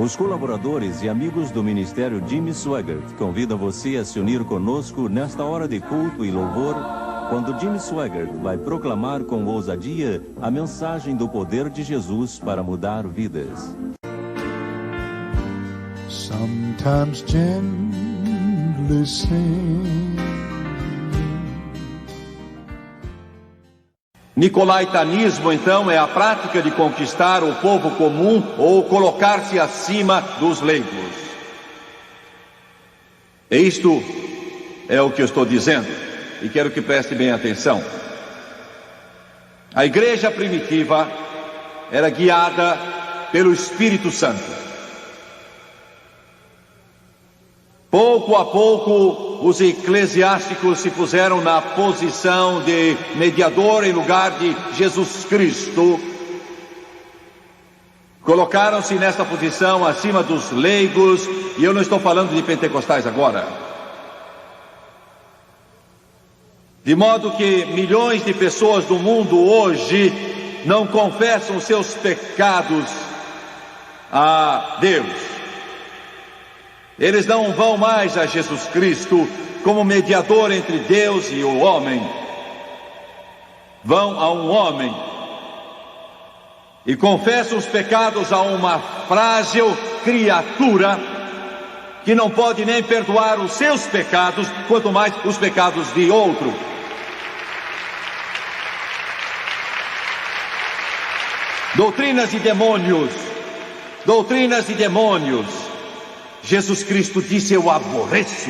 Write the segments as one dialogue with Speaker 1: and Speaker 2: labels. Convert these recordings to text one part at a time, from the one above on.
Speaker 1: Os colaboradores e amigos do Ministério Jimmy Swaggart convidam você a se unir conosco nesta hora de culto e louvor, quando Jimmy Swaggart vai proclamar com ousadia a mensagem do poder de Jesus para mudar vidas.
Speaker 2: Sometimes gently sing.
Speaker 3: Nicolaitanismo, então, é a prática de conquistar o povo comum ou colocar-se acima dos leigos. E isto é o que eu estou dizendo, e quero que preste bem atenção. A igreja primitiva era guiada pelo Espírito Santo. Pouco a pouco, os eclesiásticos se puseram na posição de mediador em lugar de Jesus Cristo. Colocaram-se nesta posição acima dos leigos, e eu não estou falando de pentecostais agora. De modo que milhões de pessoas do mundo hoje não confessam seus pecados a Deus. Eles não vão mais a Jesus Cristo como mediador entre Deus e o homem. Vão a um homem e confessam os pecados a uma frágil criatura que não pode nem perdoar os seus pecados, quanto mais os pecados de outro. Doutrinas de demônios, doutrinas de demônios. Jesus Cristo disse: eu aborreço.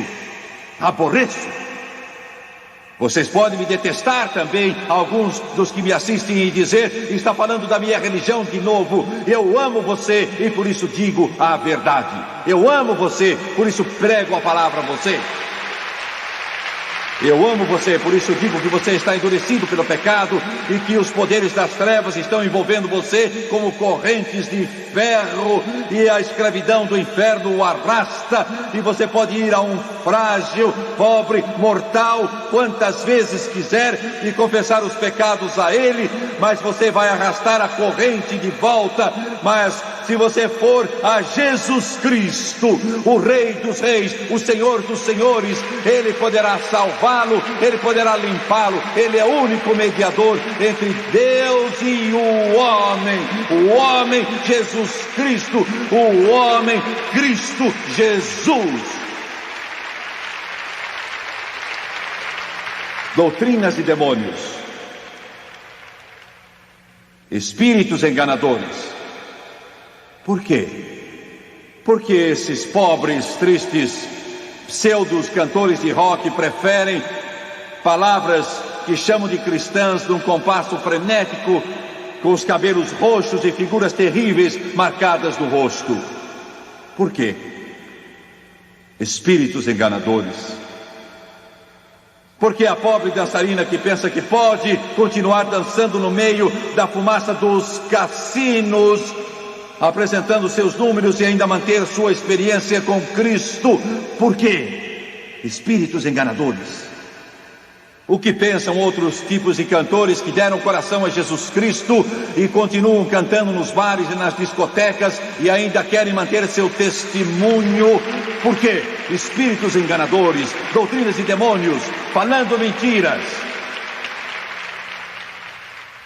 Speaker 3: Vocês podem me detestar também, alguns dos que me assistem, e dizer: está falando da minha religião de novo. Eu amo você e por isso digo a verdade. Eu amo você, por isso prego a palavra a você. Eu amo você, por isso digo que você está endurecido pelo pecado e que os poderes das trevas estão envolvendo você como correntes de ferro, e a escravidão do inferno o arrasta, e você pode ir a um frágil, pobre, mortal, quantas vezes quiser e confessar os pecados a ele, mas você vai arrastar a corrente de volta. Mas se você for a Jesus Cristo, o Rei dos Reis, o Senhor dos Senhores, Ele poderá salvá-lo, Ele poderá limpá-lo. Ele é o único mediador entre Deus e o homem Jesus Cristo, o homem Cristo Jesus. Doutrinas de demônios, espíritos enganadores. Por quê? Porque esses pobres, tristes, pseudos cantores de rock preferem palavras que chamam de cristãs num compasso frenético, com os cabelos roxos e figuras terríveis marcadas no rosto. Por quê? Espíritos enganadores. Porque a pobre dançarina que pensa que pode continuar dançando no meio da fumaça dos cassinos, apresentando seus números e ainda manter sua experiência com Cristo. Por quê? Espíritos enganadores. O que pensam outros tipos de cantores que deram coração a Jesus Cristo e continuam cantando nos bares e nas discotecas e ainda querem manter seu testemunho? Por quê? Espíritos enganadores, doutrinas de demônios, falando mentiras.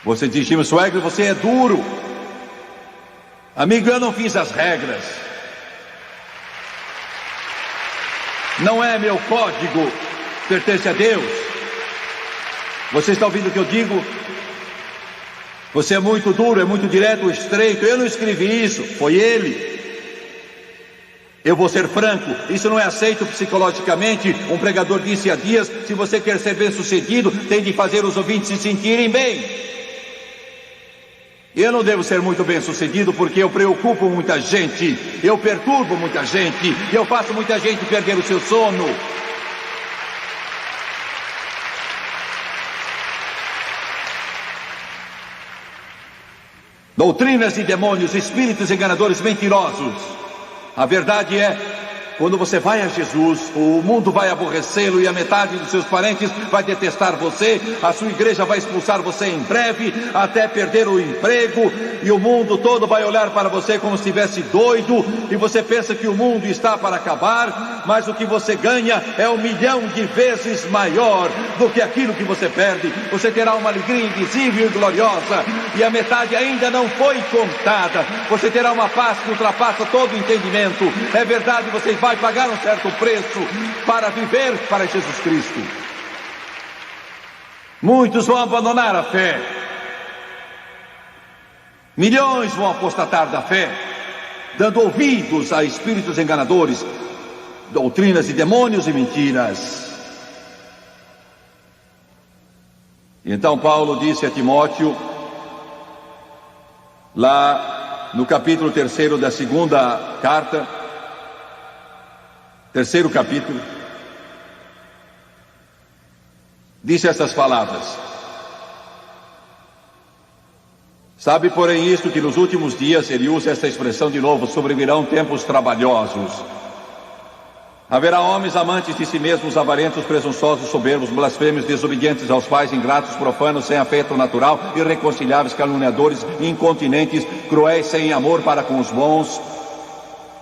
Speaker 3: Você diz: Jimmy Swaggart, você é duro. Amigo, eu não fiz as regras. Não é meu código, pertence a Deus. Você está ouvindo o que eu digo? Você é muito duro, é muito direto, estreito. Eu não escrevi isso, foi ele. Eu vou ser franco, isso não é aceito psicologicamente. Um pregador disse há dias: se você quer ser bem sucedido, tem de fazer os ouvintes se sentirem bem. Eu não devo ser muito bem sucedido porque eu preocupo muita gente, eu perturbo muita gente, eu faço muita gente perder o seu sono. Doutrinas de demônios, espíritos enganadores, mentirosos. A verdade é quando você vai a Jesus, o mundo vai aborrecê-lo e a metade dos seus parentes vai detestar você, a sua igreja vai expulsar você em breve, até perder o emprego, e o mundo todo vai olhar para você como se estivesse doido, e você pensa que o mundo está para acabar, mas o que você ganha é 1 milhão de vezes maior do que aquilo que você perde. Você terá uma alegria invisível e gloriosa, e a metade ainda não foi contada. Você terá uma paz que ultrapassa todo o entendimento. É verdade, você vai pagar um certo preço para viver para Jesus Cristo. Muitos vão abandonar a fé. Milhões vão apostatar da fé, dando ouvidos a espíritos enganadores, doutrinas de demônios e mentiras. E então Paulo disse a Timóteo, lá no capítulo 3 da segunda carta, terceiro capítulo, disse estas palavras: sabe, porém, isto, que nos últimos dias, ele usa esta expressão de novo, sobrevirão tempos trabalhosos. Haverá homens amantes de si mesmos, avarentos, presunçosos, soberbos, blasfêmios, desobedientes aos pais, ingratos, profanos, sem afeto natural, irreconciliáveis, caluniadores, incontinentes, cruéis, sem amor para com os bons,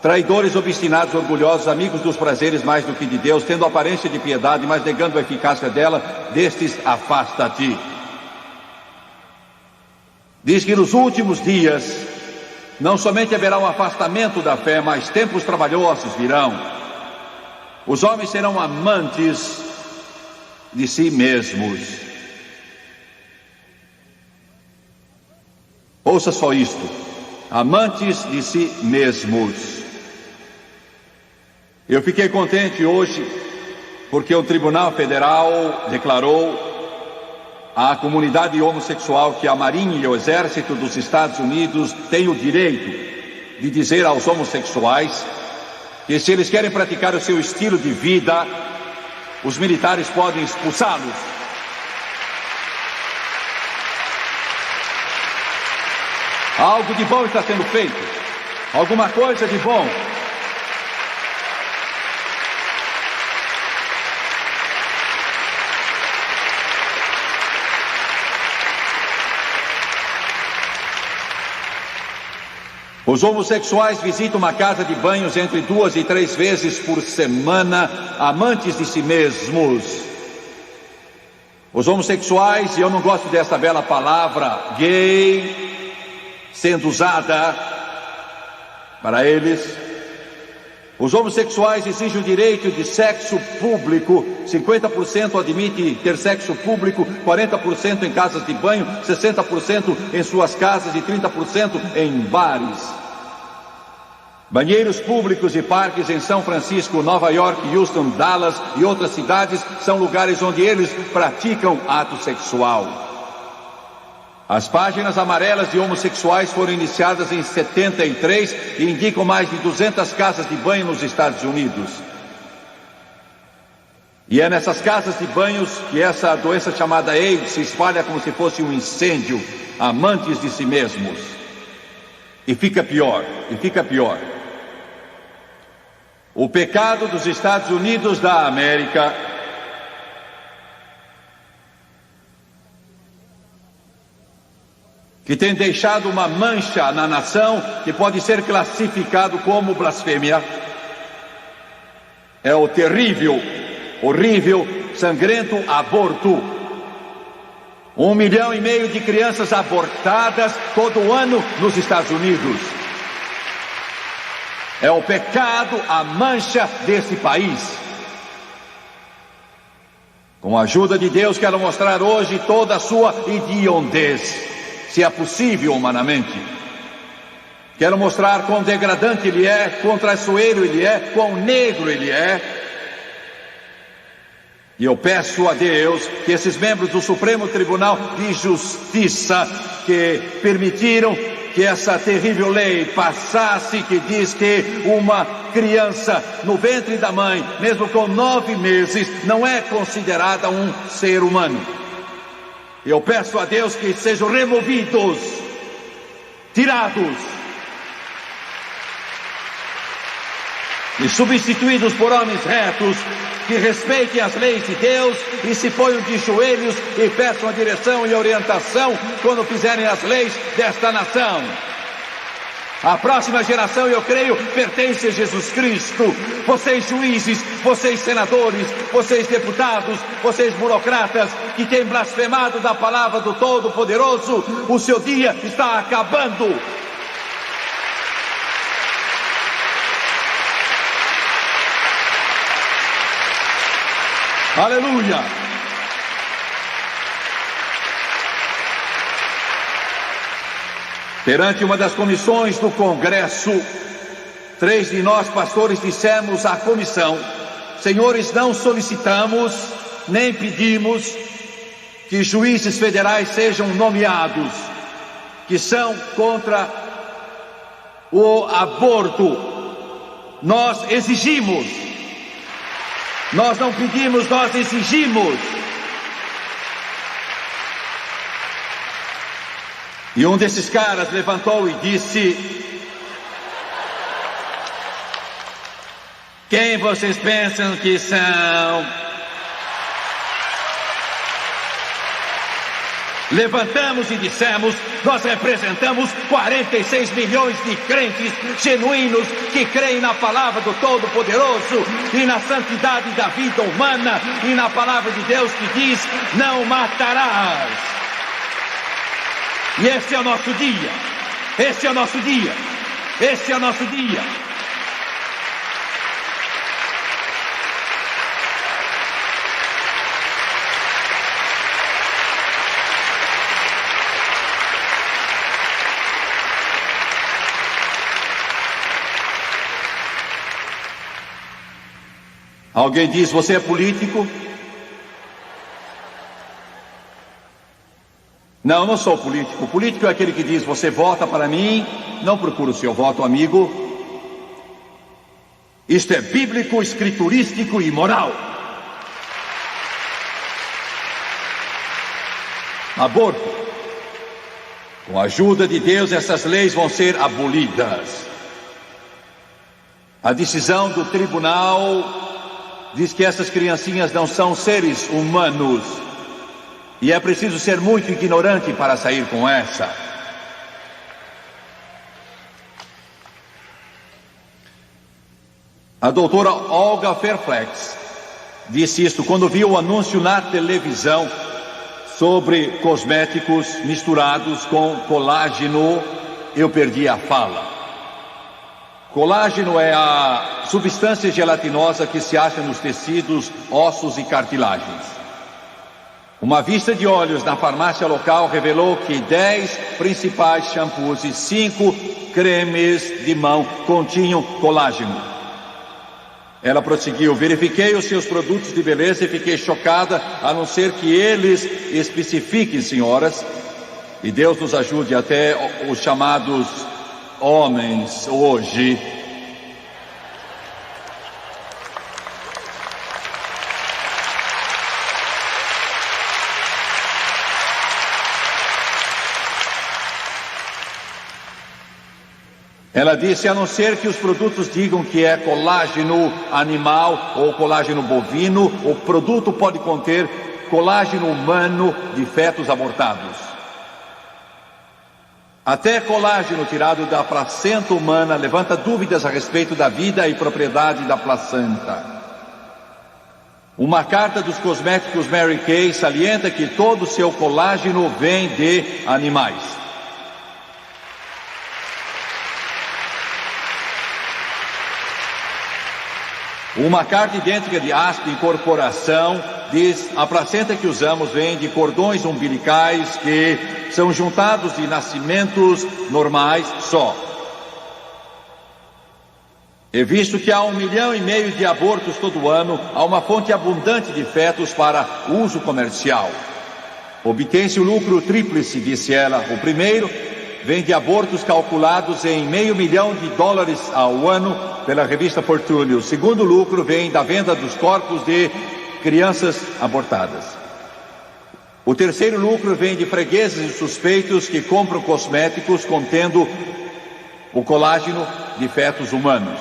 Speaker 3: traidores, obstinados, orgulhosos, amigos dos prazeres mais do que de Deus, tendo aparência de piedade, mas negando a eficácia dela, destes afasta-te. Diz que nos últimos dias não somente haverá um afastamento da fé, mas tempos trabalhosos virão. Os homens serão amantes de si mesmos. Ouça só isto: amantes de si mesmos. Eu fiquei contente hoje porque o Tribunal Federal declarou à comunidade homossexual que a Marinha e o Exército dos Estados Unidos têm o direito de dizer aos homossexuais que, se eles querem praticar o seu estilo de vida, os militares podem expulsá-los. Algo de bom está sendo feito, alguma coisa de bom. Os homossexuais visitam uma casa de banhos entre 2 e 3 vezes por semana, amantes de si mesmos. Os homossexuais, e eu não gosto dessa bela palavra, gay, sendo usada para eles. Os homossexuais exigem o direito de sexo público. 50% admite ter sexo público, 40% em casas de banho, 60% em suas casas e 30% em bares. Banheiros públicos e parques em São Francisco, Nova York, Houston, Dallas e outras cidades são lugares onde eles praticam ato sexual. As páginas amarelas de homossexuais foram iniciadas em 73 e indicam mais de 200 casas de banho nos Estados Unidos. E é nessas casas de banhos que essa doença chamada AIDS se espalha como se fosse um incêndio, amantes de si mesmos. E fica pior, e fica pior. O pecado dos Estados Unidos da América que tem deixado uma mancha na nação que pode ser classificado como blasfêmia, é o terrível, horrível, sangrento aborto. 1,5 milhão de crianças abortadas todo ano nos Estados Unidos. É o pecado, a mancha desse país. Com a ajuda de Deus, quero mostrar hoje toda a sua hediondez, se é possível humanamente. Quero mostrar quão degradante ele é, quão traiçoeiro ele é, quão negro ele é. E eu peço a Deus que esses membros do Supremo Tribunal de Justiça, que permitiram que essa terrível lei passasse, que diz que uma criança no ventre da mãe, mesmo com 9 meses, não é considerada um ser humano. Eu peço a Deus que sejam removidos, tirados. e substituídos por homens retos, que respeitem as leis de Deus e se ponham de joelhos e peçam a direção e orientação quando fizerem as leis desta nação. A próxima geração, eu creio, pertence a Jesus Cristo. Vocês juízes, vocês senadores, vocês deputados, vocês burocratas que têm blasfemado da palavra do Todo-Poderoso, o seu dia está acabando. Aleluia! Perante uma das comissões do Congresso, 3 de nós pastores dissemos à comissão: senhores, não solicitamos nem pedimos que juízes federais sejam nomeados que são contra o aborto. Nós exigimos. Nós não pedimos, nós exigimos. E um desses caras levantou e disse: quem vocês pensam que são? Levantamos e dissemos: nós representamos 46 milhões de crentes genuínos que creem na palavra do Todo-Poderoso e na santidade da vida humana e na palavra de Deus que diz: não matarás. E esse é o nosso dia. Esse é o nosso dia. Esse é o nosso dia. Alguém diz: você é político? Não, eu não sou político. Político é aquele que diz: você vota para mim, não procura o seu voto, amigo. Isto é bíblico, escriturístico e moral. Aborto. Com a ajuda de Deus, essas leis vão ser abolidas. A decisão do tribunal diz que essas criancinhas não são seres humanos. E é preciso ser muito ignorante para sair com essa. A doutora Olga Fairfax disse isto quando viu o anúncio na televisão sobre cosméticos misturados com colágeno. Eu perdi a fala. Colágeno é a substância gelatinosa que se acha nos tecidos, ossos e cartilagens. Uma vista de olhos na farmácia local revelou que 10 principais shampoos e 5 cremes de mão continham colágeno. Ela prosseguiu: verifiquei os seus produtos de beleza e fiquei chocada, a não ser que eles especifiquem, senhoras, e Deus nos ajude, até os chamados homens hoje. Ela disse: a não ser que os produtos digam que é colágeno animal ou colágeno bovino, o produto pode conter colágeno humano de fetos abortados. Até colágeno tirado da placenta humana levanta dúvidas a respeito da vida e propriedade da placenta. Uma carta dos cosméticos Mary Kay salienta que todo o seu colágeno vem de animais. Uma carta idêntica de Aspen Corporação diz: a placenta que usamos vem de cordões umbilicais que são juntados de nascimentos normais só. E visto que há 1,5 milhão de abortos todo ano, há uma fonte abundante de fetos para uso comercial. Obtém-se o lucro tríplice, disse ela. O primeiro vem de abortos calculados em $500 milhão ao ano pela revista Fortune. O segundo lucro vem da venda dos corpos de crianças abortadas. O terceiro lucro vem de fregueses e suspeitos que compram cosméticos contendo o colágeno de fetos humanos.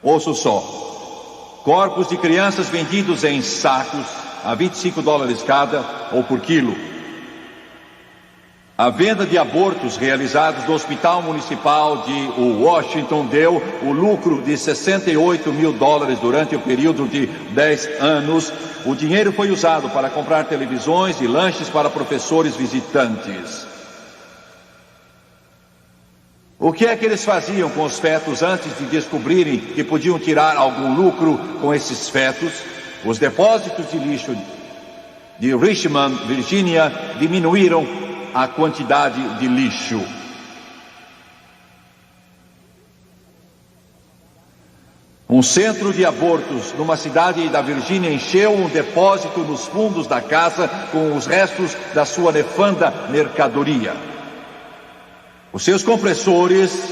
Speaker 3: Ouça só: corpos de crianças vendidos em sacos a $25 cada ou por quilo. A venda de abortos realizados no Hospital Municipal de Washington deu o lucro de $68 mil durante o período de 10 anos. O dinheiro foi usado para comprar televisões e lanches para professores visitantes. O que é que eles faziam com os fetos antes de descobrirem que podiam tirar algum lucro com esses fetos? Os depósitos de lixo de Richmond, Virgínia, diminuíram a quantidade de lixo. Um centro de abortos numa cidade da Virgínia encheu um depósito nos fundos da casa com os restos da sua nefanda mercadoria. Os seus compressores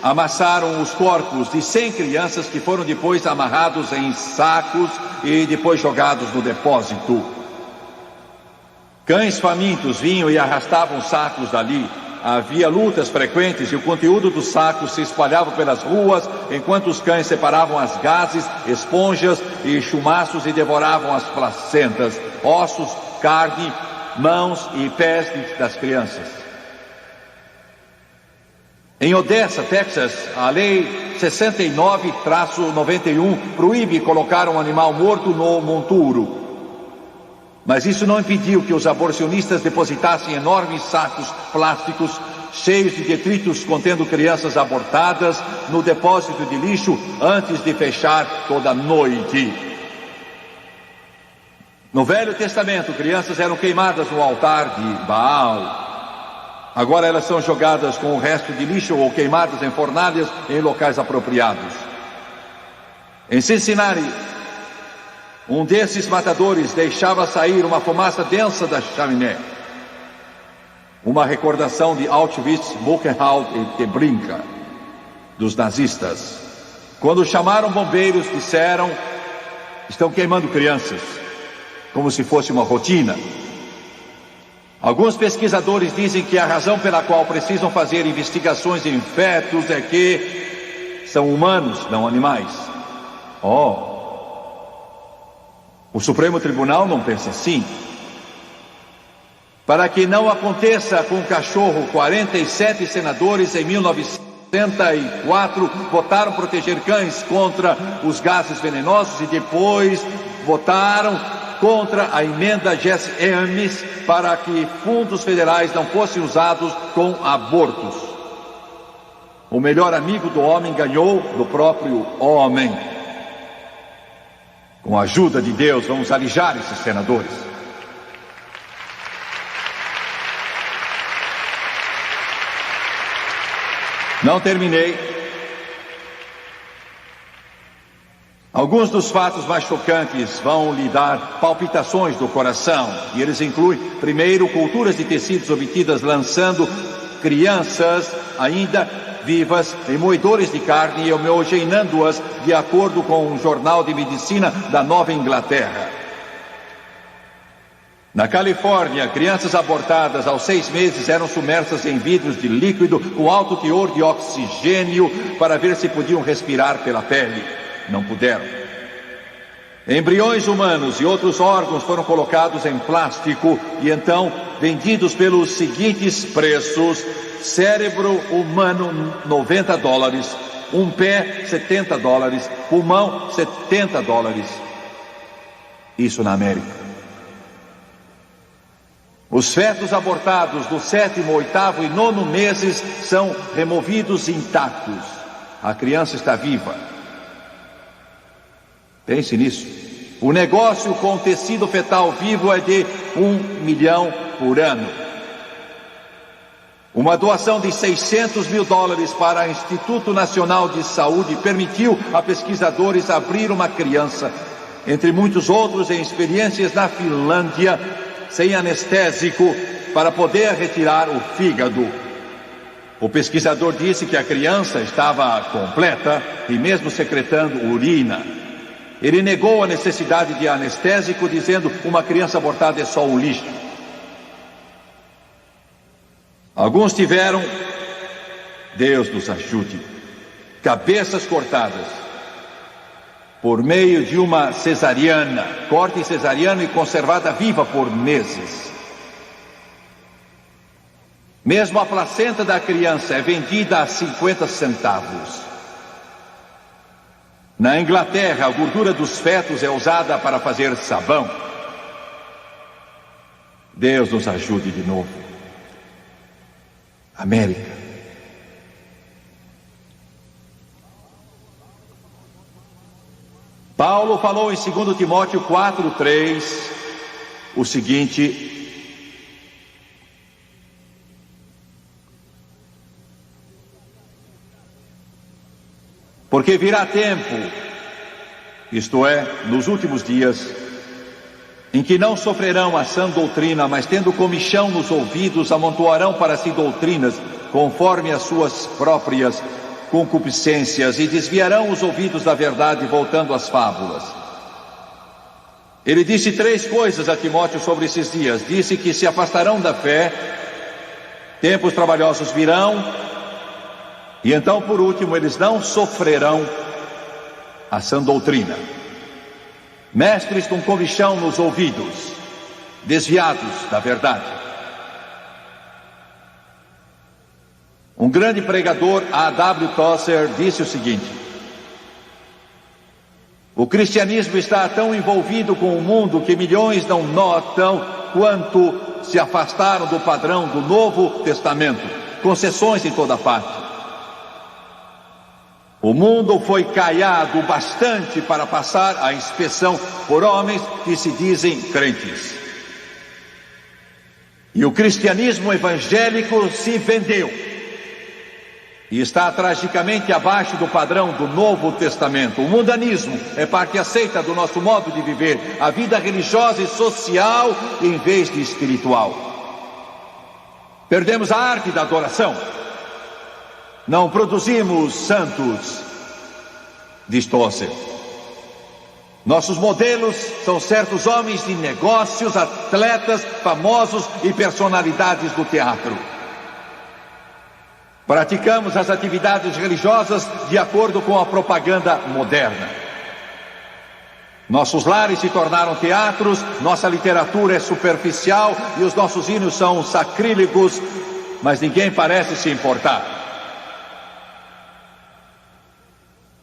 Speaker 3: amassaram os corpos de 100 crianças que foram depois amarrados em sacos e depois jogados no depósito. Cães famintos vinham e arrastavam sacos dali. Havia lutas frequentes e o conteúdo dos sacos se espalhava pelas ruas, enquanto os cães separavam as gases, esponjas e chumaços e devoravam as placentas, ossos, carne, mãos e pés das crianças. Em Odessa, Texas, a Lei 69-91 proíbe colocar um animal morto no monturo. Mas isso não impediu que os aborcionistas depositassem enormes sacos plásticos cheios de detritos contendo crianças abortadas no depósito de lixo antes de fechar toda noite. No Velho Testamento, crianças eram queimadas no altar de Baal. Agora elas são jogadas com o resto de lixo ou queimadas em fornalhas em locais apropriados. Em Cincinnati, um desses matadores deixava sair uma fumaça densa da chaminé. Uma recordação de Auschwitz, Buchenwald e Treblinka, dos nazistas. Quando chamaram bombeiros, disseram: estão queimando crianças, como se fosse uma rotina. Alguns pesquisadores dizem que a razão pela qual precisam fazer investigações em fetos é que são humanos, não animais. O Supremo Tribunal não pensa assim. Para que não aconteça com o cachorro, 47 senadores em 1974 votaram proteger cães contra os gases venenosos e depois votaram contra a emenda Jesse Ames para que fundos federais não fossem usados com abortos. O melhor amigo do homem ganhou do próprio homem. Com a ajuda de Deus, vamos alijar esses senadores. Não terminei. Alguns dos fatos mais chocantes vão lhe dar palpitações do coração. E eles incluem, primeiro, culturas de tecidos obtidas lançando crianças ainda vivas em moedores de carne e homogeneando-as de acordo com um jornal de medicina da Nova Inglaterra. Na Califórnia, crianças abortadas aos 6 meses eram submersas em vidros de líquido com alto teor de oxigênio para ver se podiam respirar pela pele. Não puderam. Embriões humanos e outros órgãos foram colocados em plástico e então vendidos pelos seguintes preços: cérebro humano $90, um pé $70, pulmão $70. Isso na América. Os fetos abortados do 7º, 8º e 9º meses são removidos intactos. A criança está viva. Pense nisso. O negócio com tecido fetal vivo é de $1 milhão por ano. Uma doação de $600 mil para o Instituto Nacional de Saúde permitiu a pesquisadores abrir uma criança, entre muitos outros, em experiências na Finlândia, sem anestésico, para poder retirar o fígado. O pesquisador disse que a criança estava completa e mesmo secretando urina. Ele negou a necessidade de anestésico, dizendo: uma criança abortada é só um lixo. Alguns tiveram, Deus nos ajude, cabeças cortadas. por meio de uma cesariana, corte cesariano e conservada viva por meses. Mesmo a placenta da criança é vendida a 50 centavos. Na Inglaterra, a gordura dos fetos é usada para fazer sabão. Deus nos ajude de novo. América. Paulo falou em 2 Timóteo 4:3 o seguinte: porque virá tempo, isto é, nos últimos dias, em que não sofrerão a sã doutrina, mas tendo comichão nos ouvidos, amontoarão para si doutrinas, conforme as suas próprias concupiscências, e desviarão os ouvidos da verdade, voltando às fábulas. Ele disse 3 coisas a Timóteo sobre esses dias. Disse que se afastarão da fé, tempos trabalhosos virão, e então, por último, eles não sofrerão a sã doutrina. Mestres com comichão nos ouvidos, desviados da verdade. Um grande pregador, A.W. Tozer, disse o seguinte: o cristianismo está tão envolvido com o mundo que milhões não notam quanto se afastaram do padrão do Novo Testamento. Concessões em toda parte. O mundo foi caiado bastante para passar a inspeção por homens que se dizem crentes. E o cristianismo evangélico se vendeu. E está tragicamente abaixo do padrão do Novo Testamento. O mundanismo é parte aceita do nosso modo de viver, a vida religiosa e social em vez de espiritual. Perdemos a arte da adoração. Não produzimos santos, diz Tozer. Nossos modelos são certos homens de negócios, atletas, famosos e personalidades do teatro. Praticamos as atividades religiosas de acordo com a propaganda moderna. Nossos lares se tornaram teatros, nossa literatura é superficial e os nossos hinos são sacrílegos, mas ninguém parece se importar.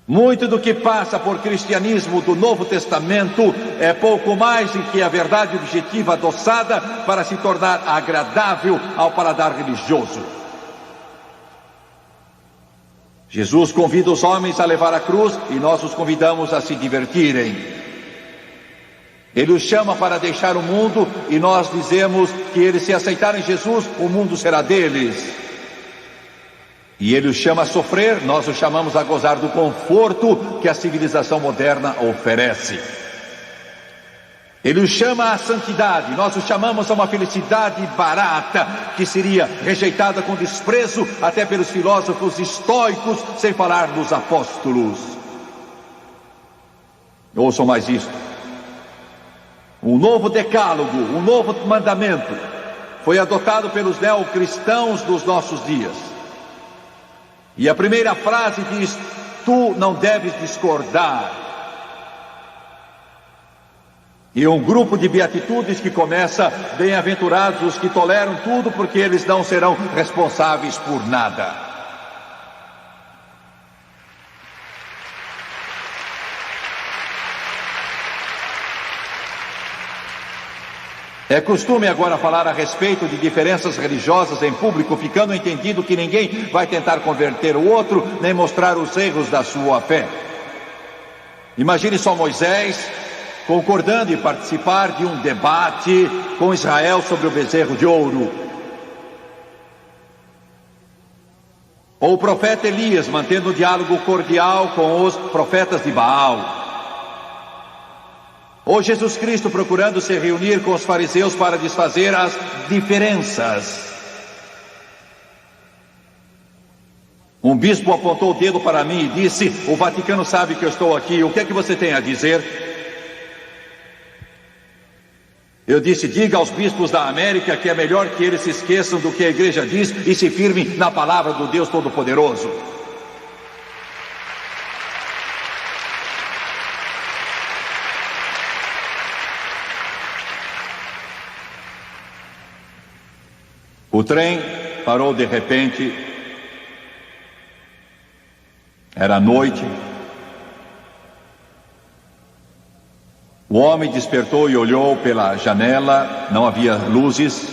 Speaker 3: Muito do que passa por cristianismo do Novo Testamento é pouco mais do que a verdade objetiva adoçada para se tornar agradável ao paladar religioso. Jesus convida os homens a levar a cruz e nós os convidamos a se divertirem. Ele os chama para deixar o mundo e nós dizemos que eles, se aceitarem Jesus, o mundo será deles. E ele os chama a sofrer, nós os chamamos a gozar do conforto que a civilização moderna oferece. Ele os chama à santidade, nós os chamamos a uma felicidade barata, que seria rejeitada com desprezo até pelos filósofos estoicos, sem falar dos apóstolos. Ouçam mais isto. Um novo decálogo, um novo mandamento, foi adotado pelos neocristãos dos nossos dias. E a primeira frase diz: tu não deves discordar. E um grupo de beatitudes que começa: bem-aventurados os que toleram tudo, porque eles não serão responsáveis por nada. É costume agora falar a respeito de diferenças religiosas em público, ficando entendido que ninguém vai tentar converter o outro, nem mostrar os erros da sua fé. Imagine só Moisés concordando em participar de um debate com Israel sobre o bezerro de ouro. Ou o profeta Elias mantendo um diálogo cordial com os profetas de Baal. Ou Jesus Cristo procurando se reunir com os fariseus para desfazer as diferenças. Um bispo apontou o dedo para mim e disse: o Vaticano sabe que eu estou aqui, o que é que você tem a dizer? Eu disse: diga aos bispos da América que é melhor que eles se esqueçam do que a igreja diz e se firmem na palavra do Deus Todo-Poderoso. O trem parou de repente. Era noite. O homem despertou e olhou pela janela. Não havia luzes.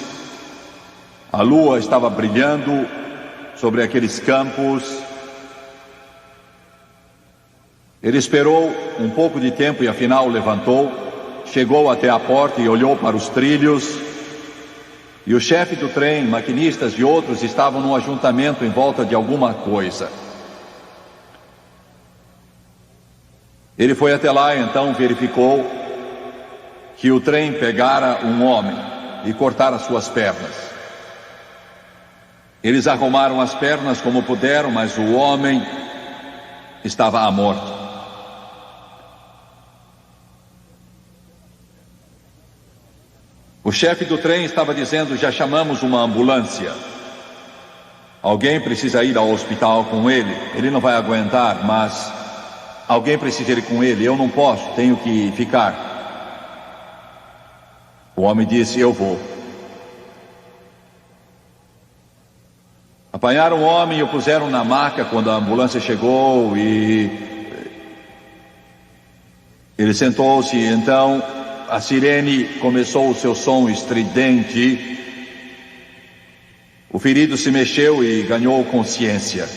Speaker 3: A lua estava brilhando sobre aqueles campos. Ele esperou um pouco de tempo e afinal levantou, chegou até a porta e olhou para os trilhos. E o chefe do trem, maquinistas e outros estavam num ajuntamento em volta de alguma coisa. Ele foi até lá e então verificou que o trem pegara um homem e cortara suas pernas. Eles arrumaram as pernas como puderam, mas o homem estava à morte. O chefe do trem estava dizendo: já chamamos uma ambulância. Alguém precisa ir ao hospital com ele. Ele não vai aguentar, mas alguém precisa ir com ele. Eu não posso, tenho que ficar. O homem disse: eu vou. Apanharam o homem e o puseram na maca quando a ambulância chegou e ele sentou-se. Então a sirene começou o seu som estridente. O ferido se mexeu e ganhou consciência.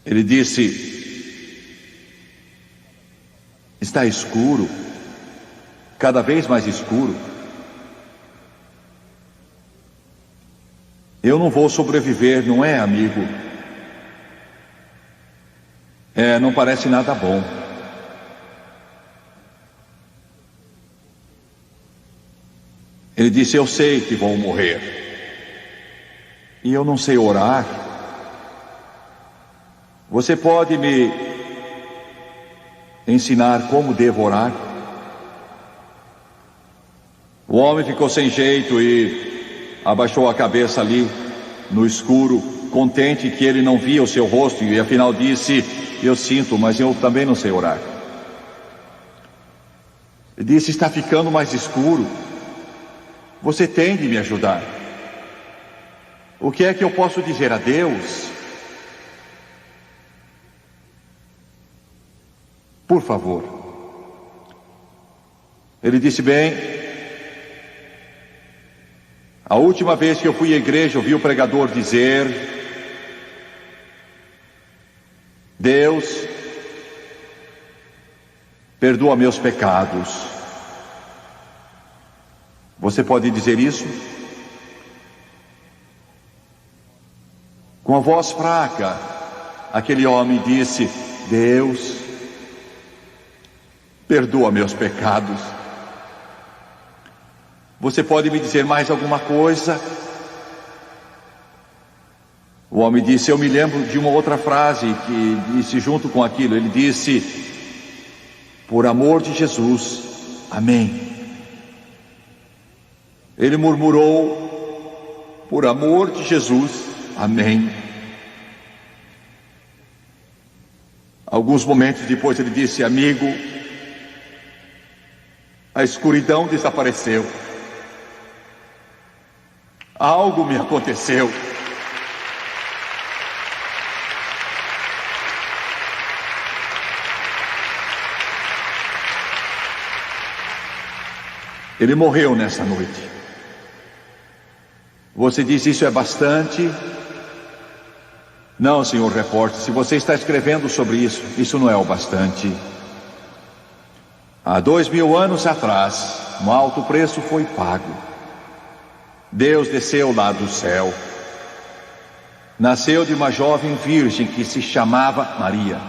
Speaker 3: Ele disse: está escuro, cada vez mais escuro. Eu não vou sobreviver, não é, amigo? Não parece nada bom. Ele disse: eu sei que vou morrer. E eu não sei orar. Você pode me ensinar como devo orar? O homem ficou sem jeito e abaixou a cabeça ali no escuro, contente que ele não via o seu rosto, e afinal disse: eu sinto, mas eu também não sei orar. Ele disse: está ficando mais escuro. Você tem de me ajudar. O que é que eu posso dizer a Deus? Por favor. Ele disse: bem, a última vez que eu fui à igreja, ouvi o pregador dizer: Deus, perdoa meus pecados. Você pode dizer isso? Com a voz fraca, aquele homem disse: Deus, perdoa meus pecados. Você pode me dizer mais alguma coisa? O homem disse: eu me lembro de uma outra frase que disse junto com aquilo. Ele disse: por amor de Jesus, amém. Ele murmurou: por amor de Jesus, amém. Alguns momentos depois ele disse: amigo, a escuridão desapareceu. Algo me aconteceu. Ele morreu nessa noite. Você diz: isso é bastante? Não, senhor repórter, se você está escrevendo sobre isso, isso não é o bastante. Há 2000 anos atrás, um alto preço foi pago. Deus desceu lá do céu. Nasceu de uma jovem virgem que se chamava Maria.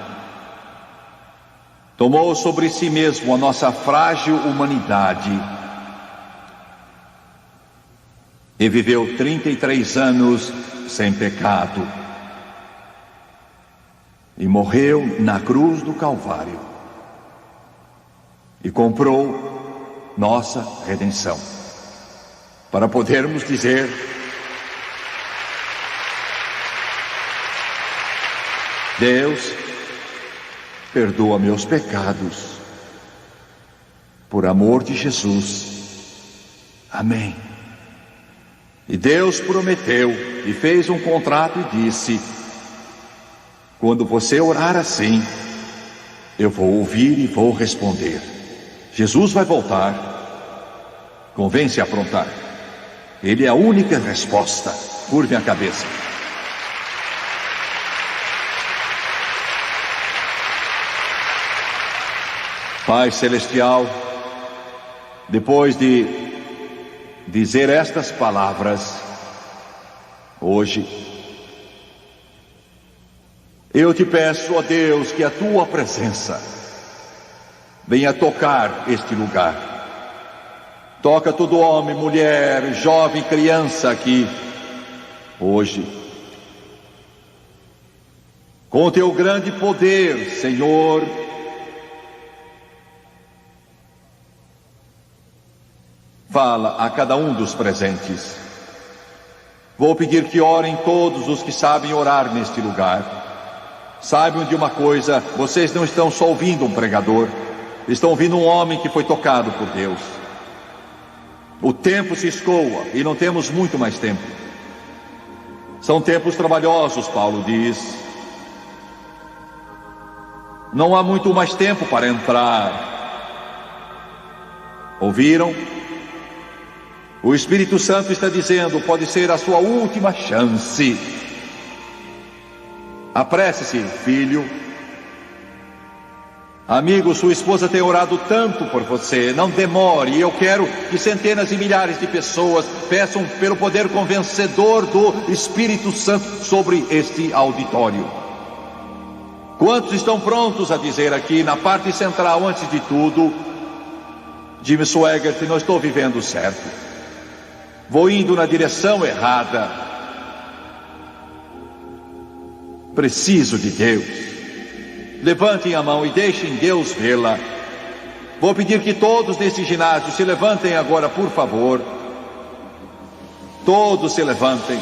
Speaker 3: Tomou sobre si mesmo a nossa frágil humanidade e viveu 33 anos sem pecado. E morreu na cruz do Calvário. E comprou nossa redenção. Para podermos dizer: Deus, perdoa meus pecados. Por amor de Jesus, amém. E Deus prometeu e fez um contrato e disse: quando você orar assim, eu vou ouvir e vou responder. Jesus vai voltar. Convém se aprontar. Ele é a única resposta. Curve a cabeça. Pai Celestial, depois de dizer estas palavras, hoje, eu te peço, ó Deus, que a tua presença venha tocar este lugar. Toca todo homem, mulher, jovem, criança aqui, hoje. Com teu grande poder, Senhor, fala a cada um dos presentes. Vou pedir que orem todos os que sabem orar neste lugar. Saibam de uma coisa, vocês não estão só ouvindo um pregador, estão ouvindo um homem que foi tocado por Deus. O tempo se escoa e não temos muito mais tempo. São tempos trabalhosos, Paulo diz. Não há muito mais tempo para entrar. Ouviram? O Espírito Santo está dizendo, pode ser a sua última chance. Apresse-se, filho. Amigo, sua esposa tem orado tanto por você, não demore. Eu quero que centenas e milhares de pessoas peçam pelo poder convencedor do Espírito Santo sobre este auditório. Quantos estão prontos a dizer aqui, na parte central, antes de tudo, Jimmy Swaggart, não estou vivendo certo. Vou indo na direção errada. Preciso de Deus. Levantem a mão e deixem Deus vê-la. Vou pedir que todos nesse ginásio se levantem agora, por favor. Todos se levantem.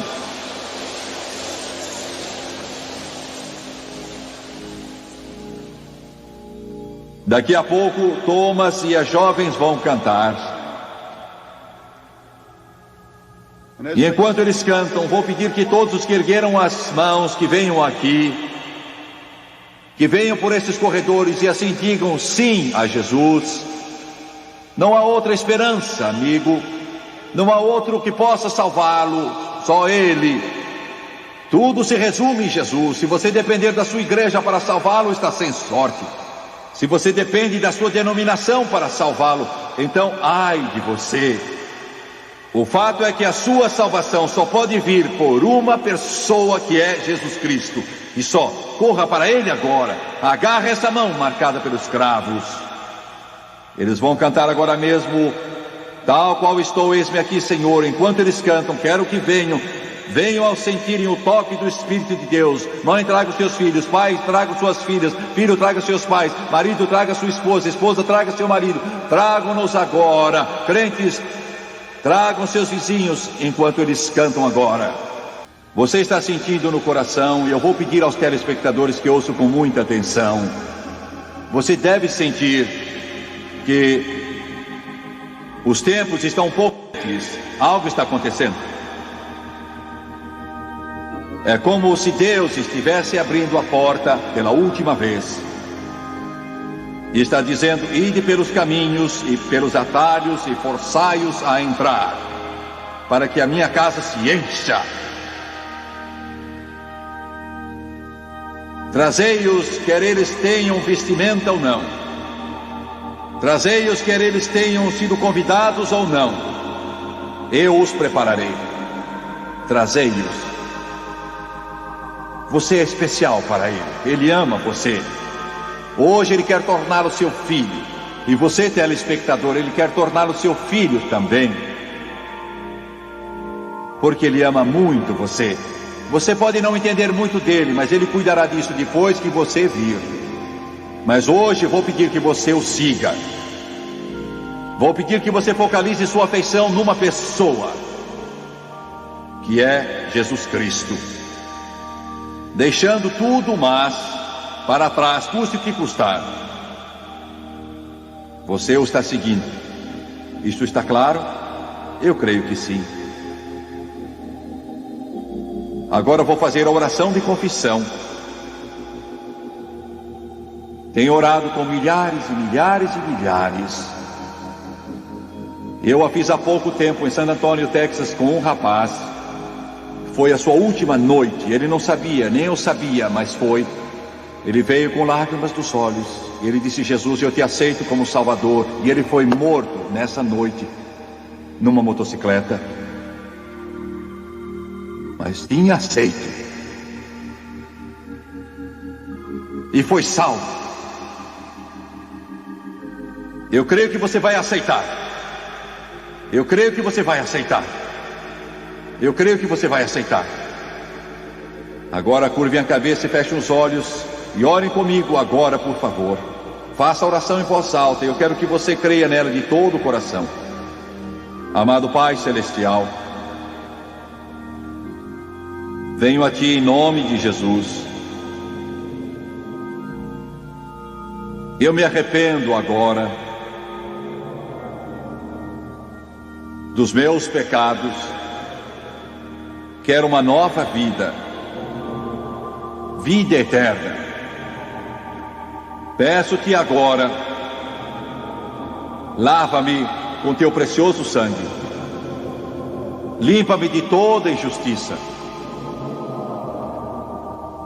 Speaker 3: Daqui a pouco, Thomas e as jovens vão cantar. E enquanto eles cantam, vou pedir que todos os que ergueram as mãos, que venham aqui, que venham por esses corredores e assim digam sim a Jesus. Não há outra esperança, amigo. Não há outro que possa salvá-lo, só Ele. Tudo se resume em Jesus. Se você depender da sua igreja para salvá-lo, está sem sorte. Se você depende da sua denominação para salvá-lo, então ai de você. O fato é que a sua salvação só pode vir por uma pessoa, que é Jesus Cristo. E só, corra para Ele agora. Agarre essa mão marcada pelos cravos. Eles vão cantar agora mesmo, tal qual estou, eis-me aqui, Senhor. Enquanto eles cantam, quero que venham ao sentirem o toque do Espírito de Deus. Mãe, traga os seus filhos. Pai, traga suas filhas. Filho, traga seus pais. Marido, traga sua esposa. Esposa, traga seu marido. Tragam-nos agora. Crentes, tragam seus vizinhos enquanto eles cantam agora. Você está sentindo no coração, e eu vou pedir aos telespectadores que ouçam com muita atenção. Você deve sentir que os tempos estão um pouco antes. Algo está acontecendo. É como se Deus estivesse abrindo a porta pela última vez. E está dizendo, ide pelos caminhos e pelos atalhos e forçai-os a entrar, para que a minha casa se encha. Trazei-os, quer eles tenham vestimenta ou não. Trazei-os, quer eles tenham sido convidados ou não. Eu os prepararei. Trazei-os. Você é especial para Ele. Ele ama você. Hoje Ele quer torná-lo seu filho. E você, telespectador, Ele quer torná-lo seu filho também. Porque Ele ama muito você. Você pode não entender muito dele, mas Ele cuidará disso depois que você vir. Mas hoje vou pedir que você o siga. Vou pedir que você focalize sua afeição numa pessoa, que é Jesus Cristo. Deixando tudo mais para trás, custe o que custar. Você o está seguindo. Isso está claro? Eu creio que sim. Agora eu vou fazer a oração de confissão. Tenho orado com milhares e milhares e milhares. Eu a fiz há pouco tempo em San Antonio, Texas, com um rapaz. Foi a sua última noite. Ele não sabia, nem eu sabia, mas foi. Ele veio com lágrimas dos olhos. Ele disse: Jesus, eu te aceito como Salvador. E ele foi morto nessa noite, numa motocicleta. Mas tinha aceito. E foi salvo. Eu creio que você vai aceitar. Eu creio que você vai aceitar. Eu creio que você vai aceitar. Agora curvem a cabeça e fechem os olhos e orem comigo agora, por favor. Faça a oração em voz alta. Eu quero que você creia nela de todo o coração. Amado Pai Celestial, venho a Ti em nome de Jesus. Eu me arrependo agora dos meus pecados. Quero uma nova vida, vida eterna. Peço-te agora, lava-me com teu precioso sangue, limpa-me de toda injustiça,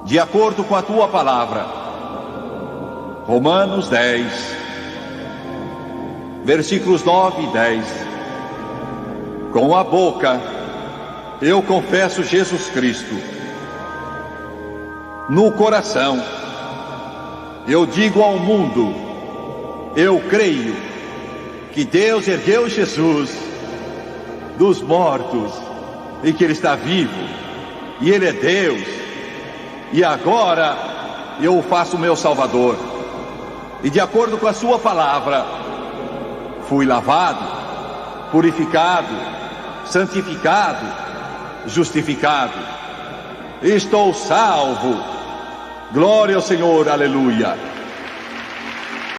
Speaker 3: de acordo com a tua palavra. Romanos 10, versículos 9 e 10. Com a boca eu confesso Jesus Cristo, no coração eu digo ao mundo: eu creio que Deus ergueu Jesus dos mortos e que Ele está vivo e Ele é Deus, e agora eu o faço meu Salvador. E de acordo com a sua palavra, fui lavado, purificado, santificado, justificado. Estou salvo. Glória ao Senhor, aleluia.